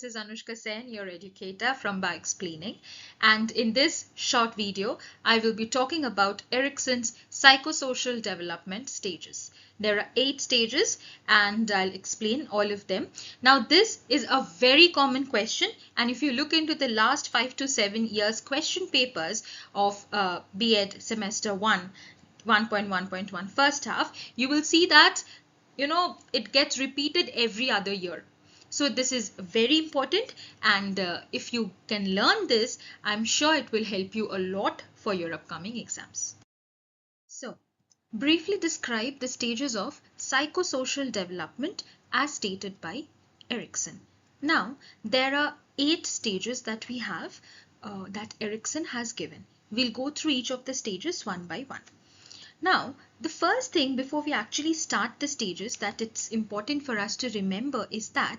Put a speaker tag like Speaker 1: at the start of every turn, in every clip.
Speaker 1: this is Anushka Sen, your educator from BioXplaining, and in this short video, I will be talking about Erikson's psychosocial development stages. There are 8 stages and I'll explain all of them. Now, this is a very common question, and if you look into the last 5 to 7 years question papers of B.Ed Semester 1, 1.1.1 first half, you will see that it gets repeated every other year. So this is very important, and if you can learn this, I'm sure it will help you a lot for your upcoming exams. So briefly describe the stages of psychosocial development as stated by Erikson. Now there are 8 stages that we have that Erikson has given. We'll go through each of the stages one by one. Now, the first thing before we actually start the stages that it's important for us to remember is that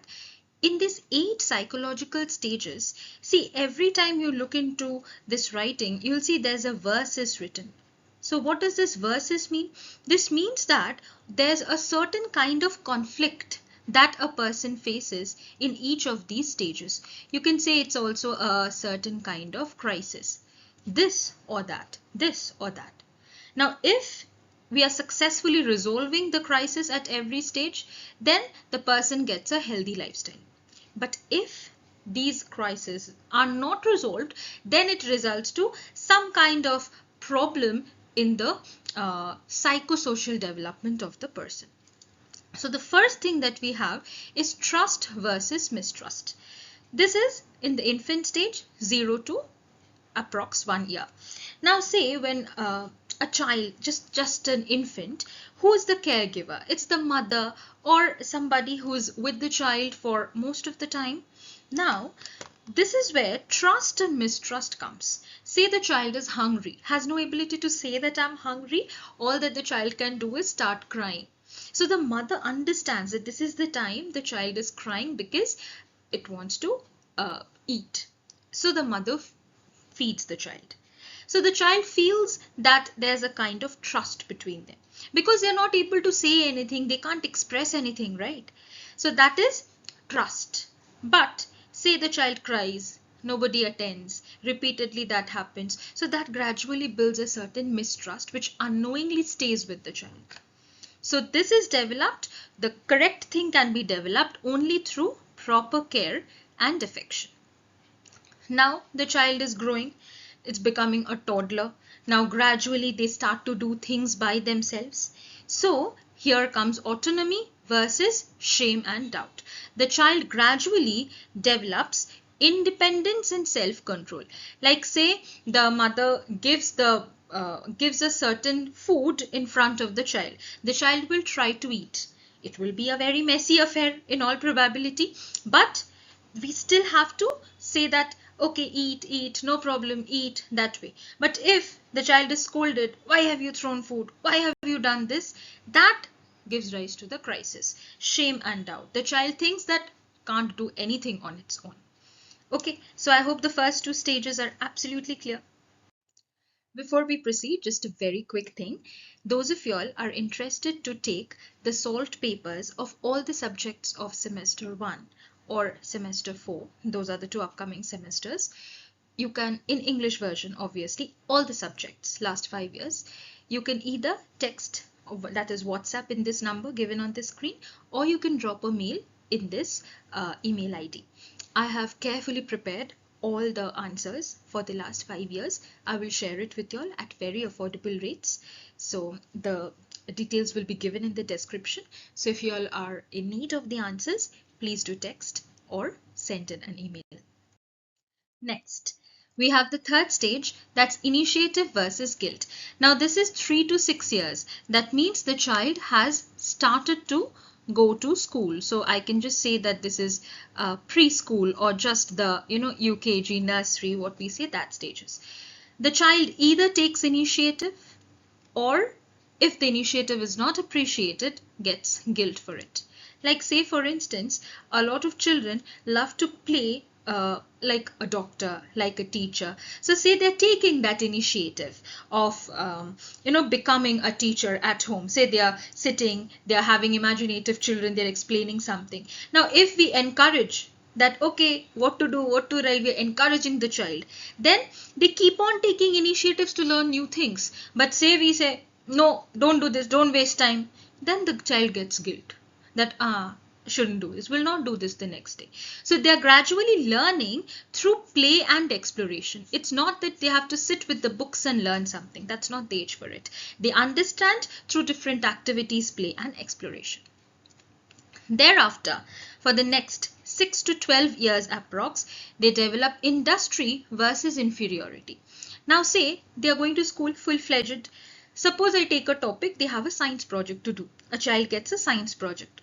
Speaker 1: in these 8 psychological stages, see, every time you look into this writing, you'll see there's a versus written. So what does this versus mean? This means that there's a certain kind of conflict that a person faces in each of these stages. You can say it's also a certain kind of crisis. This or that, this or that. Now, if we are successfully resolving the crisis at every stage, then the person gets a healthy lifestyle. But if these crises are not resolved, then it results to some kind of problem in the psychosocial development of the person. So the first thing that we have is trust versus mistrust. This is in the infant stage, 0 to approx 1 year. Now say when a child, just an infant, who is the caregiver? It's the mother or somebody who's with the child for most of the time. Now, this is where trust and mistrust comes. Say the child is hungry, has no ability to say that I'm hungry. All that the child can do is start crying. So the mother understands that this is the time the child is crying because it wants to eat. So the mother feeds the child. So the child feels that there's a kind of trust between them because they're not able to say anything, they can't express anything, right? So that is trust. But say the child cries, nobody attends, repeatedly that happens. So that gradually builds a certain mistrust which unknowingly stays with the child. So this is developed, the correct thing can be developed only through proper care and affection. Now the child is growing. It's becoming a toddler. Now gradually they start to do things by themselves. So here comes autonomy versus shame and doubt. The child gradually develops independence and self-control. Like say the mother gives a certain food in front of the child. The child will try to eat. It will be a very messy affair in all probability, but we still have to say that okay, eat, no problem, eat that way. But if the child is scolded, why have you thrown food? Why have you done this? That gives rise to the crisis. Shame and doubt. The child thinks that can't do anything on its own. Okay, so I hope the first 2 stages are absolutely clear. Before we proceed, just a very quick thing. Those of y'all are interested to take the solved papers of all the subjects of semester 1 or semester 4, those are the 2 upcoming semesters. You can, in English version obviously, all the subjects last 5 years, you can either text, that is WhatsApp, in this number given on the screen, or you can drop a mail in this email ID. I have carefully prepared all the answers for the last 5 years. I will share it with y'all at very affordable rates. So the details will be given in the description. So if y'all are in need of the answers, please do text or send in an email. Next, we have the third stage, that's initiative versus guilt. Now this is 3 to 6 years. That means the child has started to go to school. So I can just say that this is preschool or just the UKG, nursery, what we say, that stages. The child either takes initiative or if the initiative is not appreciated, gets guilt for it. Like say for instance, a lot of children love to play like a doctor, like a teacher. So say they're taking that initiative of becoming a teacher at home. Say they are sitting, they are having imaginative children, they're explaining something. Now if we encourage that okay, what to do, what to write, we're encouraging the child. Then they keep on taking initiatives to learn new things. But say we say, no, don't do this, don't waste time, then the child gets guilt that shouldn't do this, will not do this the next day. So they are gradually learning through play and exploration. It's not that they have to sit with the books and learn something. That's not the age for it. They understand through different activities, play and exploration. Thereafter, for the next 6 to 12 years approx, they develop industry versus inferiority. Now say they are going to school full-fledged. Suppose I take a topic, they have a science project to do. A child gets a science project.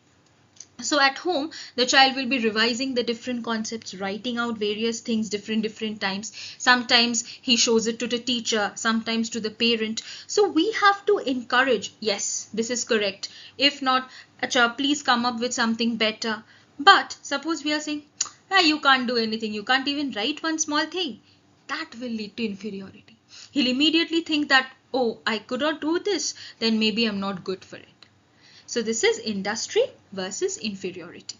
Speaker 1: So at home, the child will be revising the different concepts, writing out various things different times. Sometimes he shows it to the teacher, sometimes to the parent. So we have to encourage, yes, this is correct. If not, Acha, please come up with something better. But suppose we are saying, you can't do anything, you can't even write one small thing. That will lead to inferiority. He'll immediately think that, oh, I could not do this, then maybe I'm not good for it. So this is industry versus inferiority.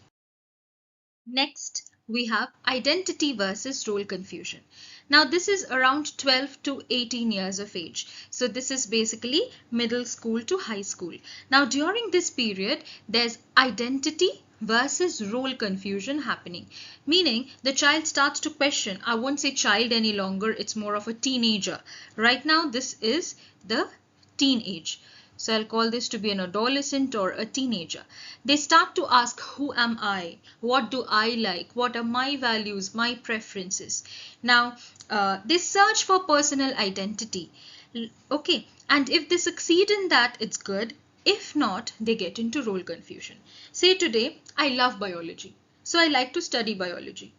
Speaker 1: Next, we have identity versus role confusion. Now this is around 12 to 18 years of age. So this is basically middle school to high school. Now during this period, there's identity versus role confusion happening. Meaning the child starts to question, I won't say child any longer, it's more of a teenager. Right now this is the teenage. So I'll call this to be an adolescent or a teenager. They start to ask, who am I? What do I like? What are my values, my preferences? Now, they search for personal identity. Okay, and if they succeed in that, it's good. If not, they get into role confusion. Say today, I love biology. So I like to study biology.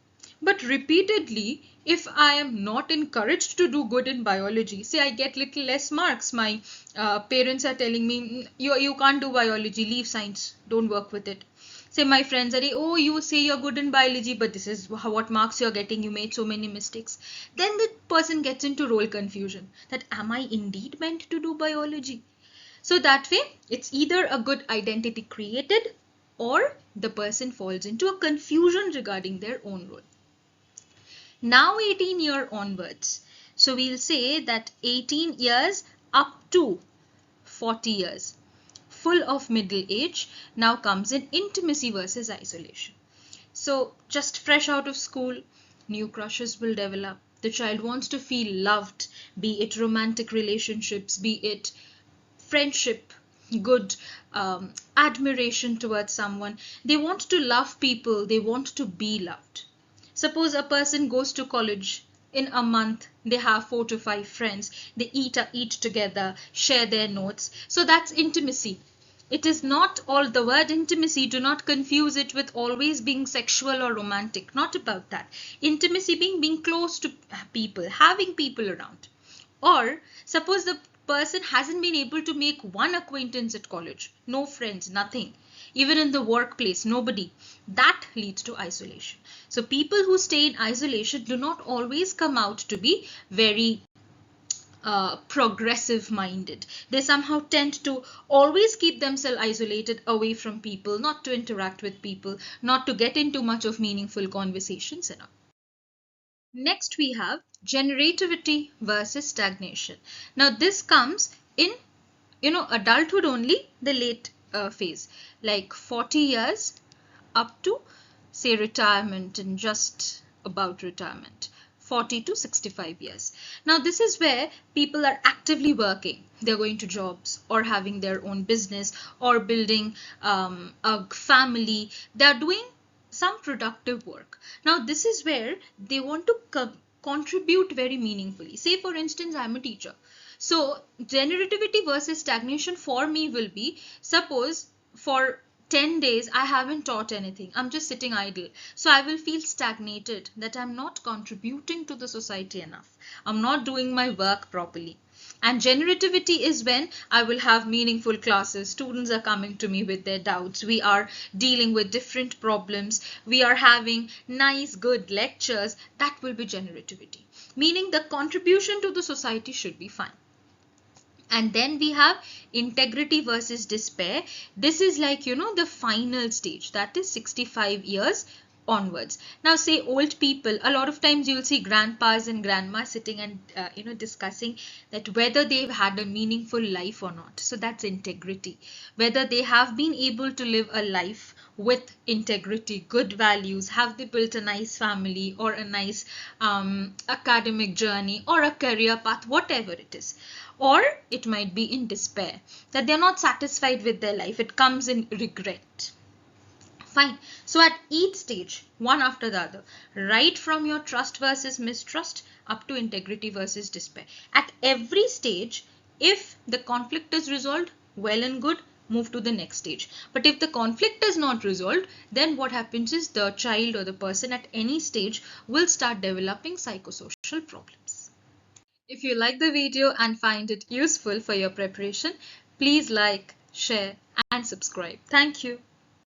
Speaker 1: But repeatedly, if I am not encouraged to do good in biology, say I get little less marks, my parents are telling me, you can't do biology, leave science, don't work with it. Say my friends are, oh, you say you're good in biology, but this is what marks you're getting, you made so many mistakes. Then the person gets into role confusion, that am I indeed meant to do biology? So that way, it's either a good identity created or the person falls into a confusion regarding their own role. Now 18 year onwards. So we'll say that 18 years up to 40 years. Full of middle age. Now comes in intimacy versus isolation. So just fresh out of school, new crushes will develop. The child wants to feel loved, be it romantic relationships, be it friendship, good admiration towards someone. They want to love people, they want to be loved. Suppose a person goes to college, in a month they have 4 to 5 friends, they eat together, share their notes. So that's intimacy. It is not all the word intimacy, do not confuse it with always being sexual or romantic, not about that. Intimacy being close to people, having people around. Or suppose the person hasn't been able to make one acquaintance at college, no friends, nothing. Even in the workplace, nobody. That leads to isolation. So people who stay in isolation do not always come out to be very progressive minded. They somehow tend to always keep themselves isolated, away from people, not to interact with people, not to get into much of meaningful conversations and all. Next we have generativity versus stagnation. Now this comes in adulthood only, the late phase, like 40 years up to say retirement and just about retirement, 40 to 65 years. Now this is where people are actively working. They're going to jobs or having their own business or building a family. They're doing some productive work. Now this is where they want to contribute very meaningfully. Say for instance, I'm a teacher. So generativity versus stagnation for me will be, suppose for 10 days I haven't taught anything, I'm just sitting idle. So I will feel stagnated, that I'm not contributing to the society enough, I'm not doing my work properly. And generativity is when I will have meaningful classes, students are coming to me with their doubts, we are dealing with different problems, we are having nice good lectures. That will be generativity, meaning the contribution to the society should be fine. And then we have integrity versus despair. This is like, the final stage, that is 65 years onwards. Now say old people, a lot of times you'll see grandpas and grandmas sitting and discussing that whether they've had a meaningful life or not. So that's integrity, whether they have been able to live a life with integrity, good values, have they built a nice family or a nice academic journey or a career path, whatever it is. Or it might be in despair, that they're not satisfied with their life, it comes in regret. Fine. So at each stage, one after the other, right from your trust versus mistrust up to integrity versus despair. At every stage, if the conflict is resolved, well and good, move to the next stage. But if the conflict is not resolved, then what happens is the child or the person at any stage will start developing psychosocial problems. If you like the video and find it useful for your preparation, please like, share and subscribe. Thank you.